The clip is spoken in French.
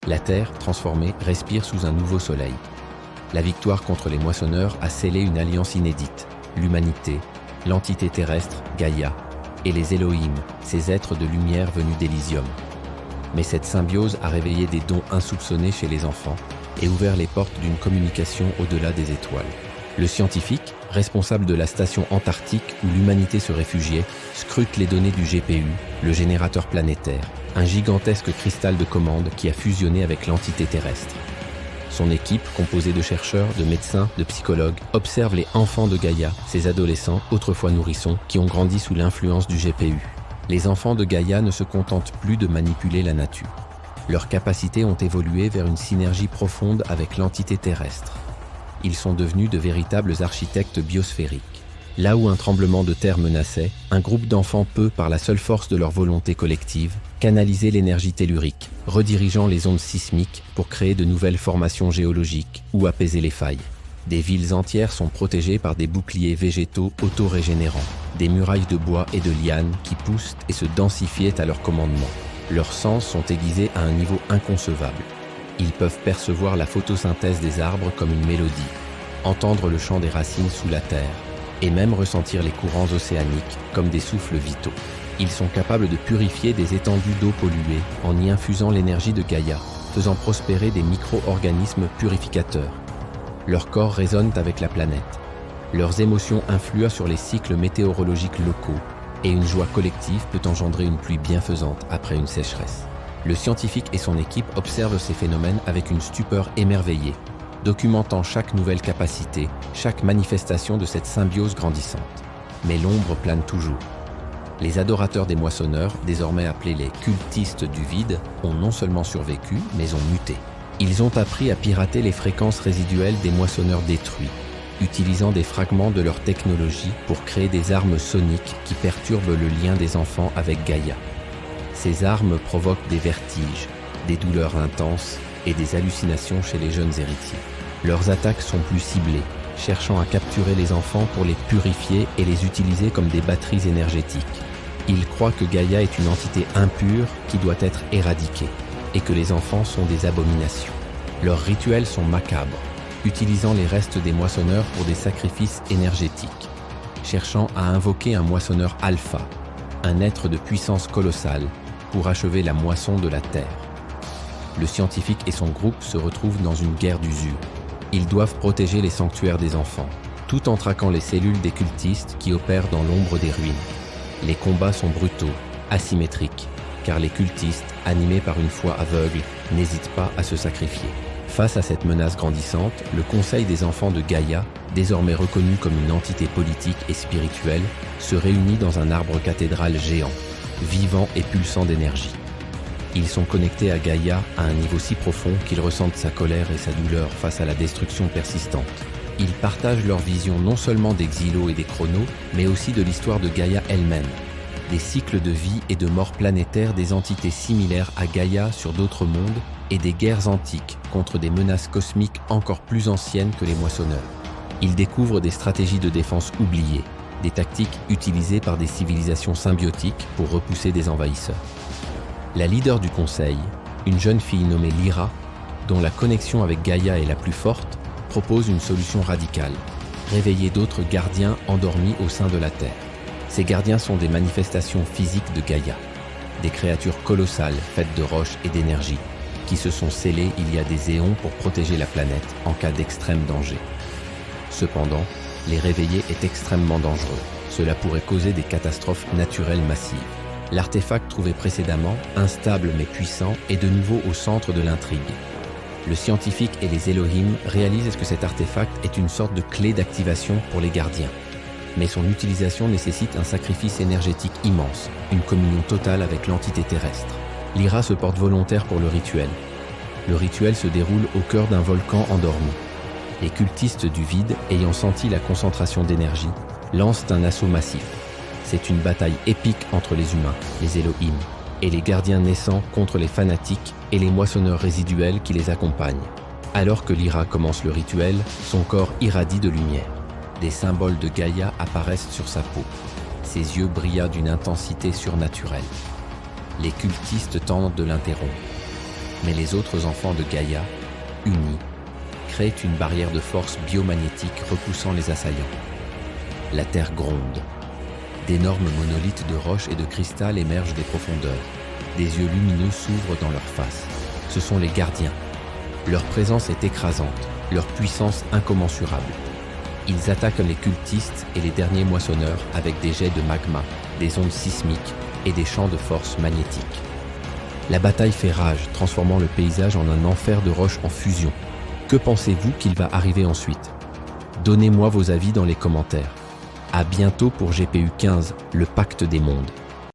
La Terre, transformée, respire sous un nouveau soleil. La victoire contre les moissonneurs a scellé une alliance inédite. L'humanité, l'entité terrestre, Gaïa, et les Elohim, ces êtres de lumière venus d'Elysium. Mais cette symbiose a réveillé des dons insoupçonnés chez les enfants et ouvert les portes d'une communication au-delà des étoiles. Le scientifique, responsable de la station antarctique où l'humanité se réfugiait, scrute les données du GPU, le générateur planétaire, un gigantesque cristal de commande qui a fusionné avec l'entité terrestre. Son équipe, composée de chercheurs, de médecins, de psychologues, observe les enfants de Gaïa, ces adolescents, autrefois nourrissons, qui ont grandi sous l'influence du GPU. Les enfants de Gaïa ne se contentent plus de manipuler la nature. Leurs capacités ont évolué vers une synergie profonde avec l'entité terrestre. Ils sont devenus de véritables architectes biosphériques. Là où un tremblement de terre menaçait, un groupe d'enfants peut, par la seule force de leur volonté collective, canaliser l'énergie tellurique, redirigeant les ondes sismiques pour créer de nouvelles formations géologiques ou apaiser les failles. Des villes entières sont protégées par des boucliers végétaux auto-régénérants, des murailles de bois et de lianes qui poussent et se densifiaient à leur commandement. Leurs sens sont aiguisés à un niveau inconcevable. Ils peuvent percevoir la photosynthèse des arbres comme une mélodie, entendre le chant des racines sous la terre, et même ressentir les courants océaniques comme des souffles vitaux. Ils sont capables de purifier des étendues d'eau polluées en y infusant l'énergie de Gaïa, faisant prospérer des micro-organismes purificateurs. Leurs corps résonnent avec la planète. Leurs émotions influent sur les cycles météorologiques locaux, et une joie collective peut engendrer une pluie bienfaisante après une sécheresse. Le scientifique et son équipe observent ces phénomènes avec une stupeur émerveillée, documentant chaque nouvelle capacité, chaque manifestation de cette symbiose grandissante. Mais l'ombre plane toujours. Les adorateurs des moissonneurs, désormais appelés les cultistes du vide, ont non seulement survécu, mais ont muté. Ils ont appris à pirater les fréquences résiduelles des moissonneurs détruits, utilisant des fragments de leur technologie pour créer des armes soniques qui perturbent le lien des enfants avec Gaïa. Ces armes provoquent des vertiges, des douleurs intenses et des hallucinations chez les jeunes héritiers. Leurs attaques sont plus ciblées, cherchant à capturer les enfants pour les purifier et les utiliser comme des batteries énergétiques. Ils croient que Gaïa est une entité impure qui doit être éradiquée, et que les enfants sont des abominations. Leurs rituels sont macabres, utilisant les restes des moissonneurs pour des sacrifices énergétiques, cherchant à invoquer un moissonneur alpha, un être de puissance colossale, pour achever la moisson de la Terre. Le scientifique et son groupe se retrouvent dans une guerre d'usure. Ils doivent protéger les sanctuaires des enfants, tout en traquant les cellules des cultistes qui opèrent dans l'ombre des ruines. Les combats sont brutaux, asymétriques, car les cultistes, animés par une foi aveugle, n'hésitent pas à se sacrifier. Face à cette menace grandissante, le Conseil des enfants de Gaïa, désormais reconnu comme une entité politique et spirituelle, se réunit dans un arbre cathédral géant, vivant et pulsant d'énergie. Ils sont connectés à Gaïa à un niveau si profond qu'ils ressentent sa colère et sa douleur face à la destruction persistante. Ils partagent leur vision non seulement des Xylos et des Chronos, mais aussi de l'histoire de Gaïa elle-même, des cycles de vie et de mort planétaires des entités similaires à Gaïa sur d'autres mondes et des guerres antiques contre des menaces cosmiques encore plus anciennes que les moissonneurs. Ils découvrent des stratégies de défense oubliées, des tactiques utilisées par des civilisations symbiotiques pour repousser des envahisseurs. La leader du conseil, une jeune fille nommée Lyra, dont la connexion avec Gaïa est la plus forte, propose une solution radicale, réveiller d'autres gardiens endormis au sein de la Terre. Ces gardiens sont des manifestations physiques de Gaïa, des créatures colossales faites de roches et d'énergie, qui se sont scellées il y a des éons pour protéger la planète en cas d'extrême danger. Cependant, les réveiller est extrêmement dangereux. Cela pourrait causer des catastrophes naturelles massives. L'artefact trouvé précédemment, instable mais puissant, est de nouveau au centre de l'intrigue. Le scientifique et les Elohim réalisent que cet artefact est une sorte de clé d'activation pour les gardiens. Mais son utilisation nécessite un sacrifice énergétique immense, une communion totale avec l'entité terrestre. Lyra se porte volontaire pour le rituel. Le rituel se déroule au cœur d'un volcan endormi. Les cultistes du vide, ayant senti la concentration d'énergie, lancent un assaut massif. C'est une bataille épique entre les humains, les Elohim, et les gardiens naissants contre les fanatiques et les moissonneurs résiduels qui les accompagnent. Alors que Lyra commence le rituel, son corps irradie de lumière. Des symboles de Gaïa apparaissent sur sa peau. Ses yeux brillent d'une intensité surnaturelle. Les cultistes tentent de l'interrompre. Mais les autres enfants de Gaïa, unis, créent une barrière de force biomagnétique repoussant les assaillants. La Terre gronde. D'énormes monolithes de roches et de cristal émergent des profondeurs. Des yeux lumineux s'ouvrent dans leur face. Ce sont les gardiens. Leur présence est écrasante, leur puissance incommensurable. Ils attaquent les cultistes et les derniers moissonneurs avec des jets de magma, des ondes sismiques et des champs de force magnétique. La bataille fait rage, transformant le paysage en un enfer de roches en fusion. Que pensez-vous qu'il va arriver ensuite? Donnez-moi vos avis dans les commentaires. À bientôt pour GPU 15, le pacte des mondes.